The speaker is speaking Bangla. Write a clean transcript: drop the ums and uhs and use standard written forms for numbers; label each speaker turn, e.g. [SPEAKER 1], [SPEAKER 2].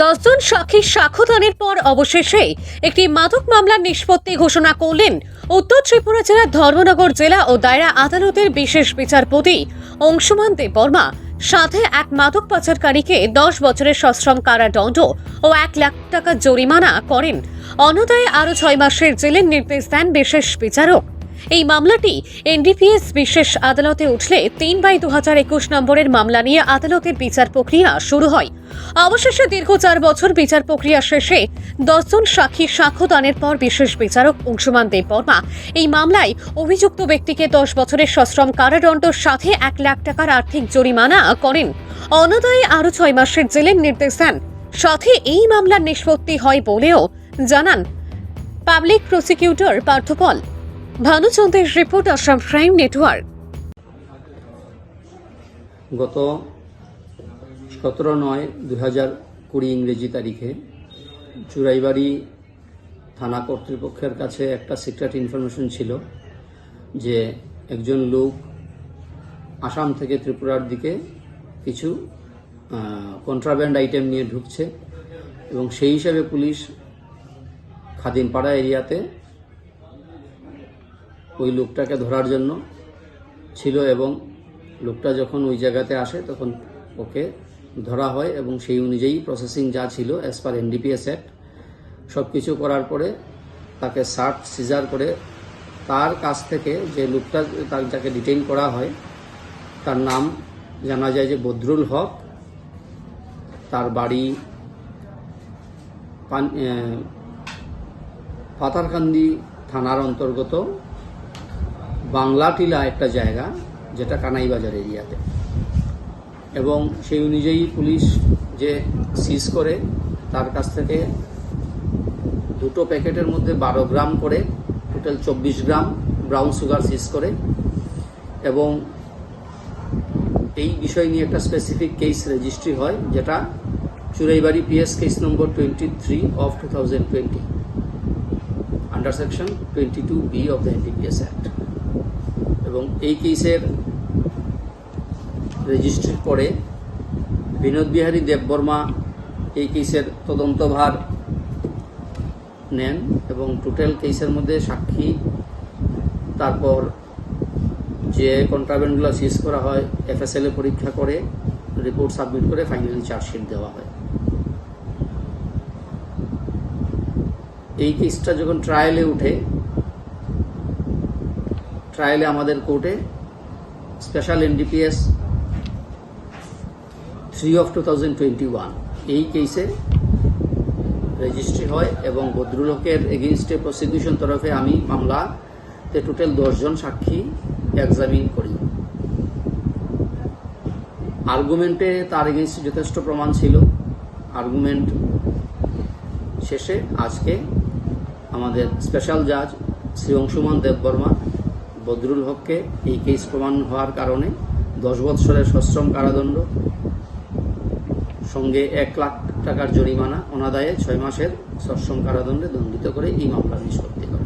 [SPEAKER 1] 10 জন সাক্ষীর সাক্ষ্যদানের পর অবশেষে একটি মাদক মামলার নিষ্পত্তি ঘোষণা করলেন উত্তর ত্রিপুরা জেলার ধর্মনগর জেলা ও দায়রা আদালতের বিশেষ বিচারপতি অংশুমান দেববর্মা। সাথে এক মাদক পাচারকারীকে 10 বছরের সশ্রম কারাদণ্ড ও 1 লাখ টাকা জরিমানা করেন। অন্যদায় আরও 6 মাসের জেলের নির্দেশ দেন বিশেষ বিচারক। এই মামলাটি এনডিপিএস বিশেষ আদালতে উঠলে 3/2021 নম্বরের মামলা নিয়ে আদালতের বিচার প্রক্রিয়া শুরু হয়। অবশেষে দীর্ঘ 4 বছর বিচার প্রক্রিয়া শেষে 10 জন সাক্ষীর সাক্ষ্যদানের পর বিশেষ বিচারক অংশুমান দেববর্মা এই মামলায় অভিযুক্ত ব্যক্তিকে 10 বছরের সশ্রম কারাদণ্ডের সাথে 1 লাখ টাকার আর্থিক জরিমানা করেন। অন্যদায় আরও 6 মাসের জেলের নির্দেশ দেন। সাথে এই মামলার নিষ্পত্তি হয় বলেও জানান public prosecutor পার্থপল। ভানুচন্দ্রের report, Assam prime network.
[SPEAKER 2] গত 17/9/2020 ইংরেজি তারিখে চুরাইবাড়ি থানা কর্তৃপক্ষের কাছে একটা সিক্রেট ইনফরমেশন ছিল যে একজন লোক আসাম থেকে ত্রিপুরার দিকে কিছু কন্ট্রাব্যান্ড আইটেম নিয়ে ঢুকছে এবং সেই হিসাবে পুলিশ খাদিমপাড়া এরিয়াতে ওই লোকটাকে ধরার জন্য ছিল এবং লোকটা যখন ওই জায়গাতে আসে তখন ওকে ধরা হয় এবং সেই অনুযায়ী প্রসেসিং যা ছিল অ্যাজ পার এনডিপিএস অ্যাক্ট সব কিছু করার পরে তাকে সার্চ সিজার করে তার কাছ থেকে যে লোকটা যাকে ডিটেইন করা হয় তার নাম জানা যায় যে বদরুল হক, তার বাড়ি পাথারকান্দি থানার অন্তর্গত বাংলাটিলা একটা জায়গা যেটা কানাইবাজার এরিয়াতে, এবং সেই অনুযায়ী পুলিশ যে সিজ করে তার কাছ থেকে 2 প্যাকেটের মধ্যে 12 গ্রাম করে টোটাল 24 গ্রাম ব্রাউন সুগার সিজ করে এবং এই বিষয় নিয়ে একটা স্পেসিফিক কেস রেজিস্ট্রি হয় যেটা Churaibari PS case number 23/2020 under section 22B of the NDPS act. এবং এই কেসের রেজিস্ট্রির পরে বিনোদ বিহারী দেববর্মা এই কেসের তদন্তভার নেন এবং টোটাল কেসের মধ্যে সাক্ষী, তারপর যে কন্ট্রাব্যান্ডগুলো সিজ করা হয় এফএসএলএ পরীক্ষা করে রিপোর্ট সাবমিট করে ফাইনালি চার্জশিট দেওয়া হয়। এই কেসটা যখন ট্রায়ালে উঠে, ট্রায়ালে আমাদের কোর্টে স্পেশাল এনডিপিএস 3/2021 এই কেসে রেজিস্ট্রি হয় এবং বদরুল হকের এগেইনস্টে প্রসিকিউশন তরফে আমি মামলাতে টোটাল 10 জন সাক্ষী এক্সামিন করি। আর্গুমেন্টে তার এগেইনস্টে যথেষ্ট প্রমাণ ছিল। আর্গুমেন্ট শেষে আজকে আমাদের স্পেশাল জাজ শ্রী অংশুমান দেববর্মা বদরুল হককে এই কেস প্রমাণ হওয়ার কারণে 10 বছরের সশ্রম কারাদণ্ড সঙ্গে 1 লাখ টাকার জরিমানা অনাদায়ে 6 মাসের সশ্রম কারাদণ্ডে দণ্ডিত করে এই মামলা নিষ্পত্তি করে।